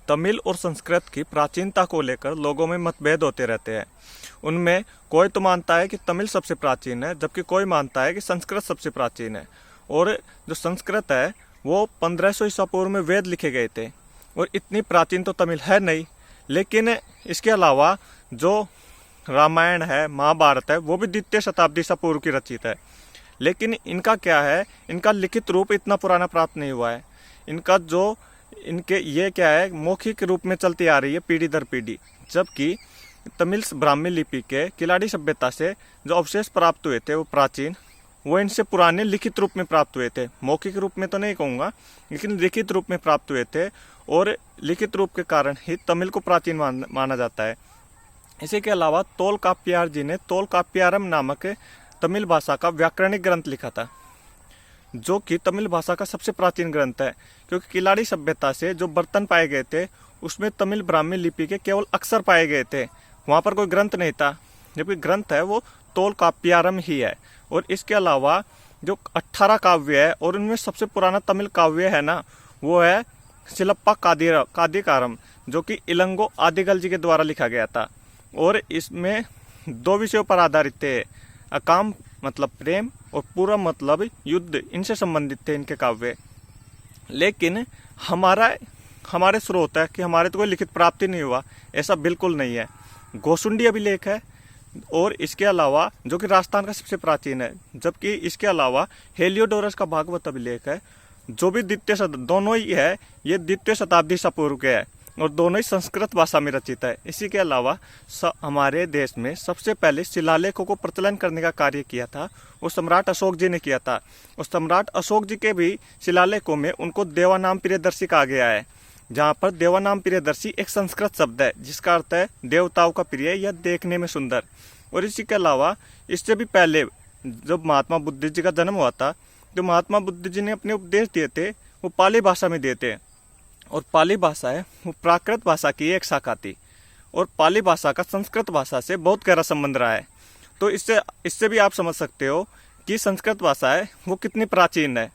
तमिल और संस्कृत की प्राचीनता को लेकर लोगों में मतभेद होते रहते हैं। उनमें कोई तो मानता है कि तमिल सबसे प्राचीन है, जबकि कोई मानता है कि संस्कृत सबसे प्राचीन है। और जो संस्कृत है वो 1500 ईसा पूर्व में वेद लिखे गए थे, और इतनी प्राचीन तो तमिल है नहीं। लेकिन इसके अलावा जो रामायण है, महाभारत है, वो भी द्वितीय शताब्दी ईसा पूर्व की रचित है। लेकिन इनका क्या है, इनका लिखित रूप इतना पुराना प्राप्त नहीं हुआ है। इनका जो इनके ये क्या है, मौखिक रूप में चलती आ रही है पीढ़ी दर पीढ़ी। जबकि तमिल ब्राह्मी लिपि के किलाड़ी सभ्यता से जो अवशेष प्राप्त हुए थे वो प्राचीन, वो इनसे पुराने लिखित रूप में प्राप्त हुए थे। मौखिक रूप में तो नहीं कहूँगा, लेकिन लिखित रूप में प्राप्त हुए थे, और लिखित रूप के कारण ही तमिल को प्राचीन माना जाता है। इसी के अलावा तोलकाप्पियार जी ने तोलकाप्पियारम नामक तमिल भाषा का व्याकरणिक ग्रंथ लिखा था, जो कि तमिल भाषा का सबसे प्राचीन ग्रंथ है। क्योंकि किलाड़ी सभ्यता से जो बर्तन पाए गए थे उसमें तमिल ब्राह्मी लिपि के केवल अक्षर पाए गए थे, वहाँ पर कोई ग्रंथ नहीं था। जबकि ग्रंथ है वो तोलकाप्पियारम ही है। और इसके अलावा जो 18 काव्य है, और उनमें सबसे पुराना तमिल काव्य है ना, वो है शिलप्पा कादिकारम, जो कि इलंगो आदिगल जी के द्वारा लिखा गया था। और इसमें 2 विषयों पर आधारित थे, अकाम मतलब प्रेम और पूरम मतलब युद्ध, इनसे संबंधित थे इनके काव्य। लेकिन हमारे स्रोत है कि हमारे तो कोई लिखित प्राप्ति नहीं हुआ, ऐसा बिल्कुल नहीं है। गोसुंडी अभिलेख है, और इसके अलावा जो कि राजस्थान का सबसे प्राचीन है। जबकि इसके अलावा हेलियोडोरस का भागवत अभिलेख है, जो भी दोनों ही है, ये द्वितीय शताब्दी ईसा पूर्व के है, और दोनों ही संस्कृत भाषा में रचित है। इसी के अलावा हमारे देश में सबसे पहले शिलालेखों को प्रचलन करने का कार्य किया था वो सम्राट अशोक जी ने किया था। और सम्राट अशोक जी के भी शिलालेखों में उनको देवानाम प्रियदर्शी कहा गया है, जहाँ पर देवानाम प्रियदर्शी एक संस्कृत शब्द है जिसका अर्थ है देवताओं का प्रिय या देखने में सुंदर। और इसी के अलावा इससे भी पहले जब महात्मा बुद्ध जी का जन्म हुआ था, तो महात्मा बुद्ध जी ने अपने उपदेश दिए थे वो पाली भाषा में दिए थे। और पाली भाषा है वो प्राकृत भाषा की एक शाखा थी, और पाली भाषा का संस्कृत भाषा से बहुत गहरा संबंध रहा है। तो इससे भी आप समझ सकते हो कि संस्कृत भाषा है वो कितनी प्राचीन है।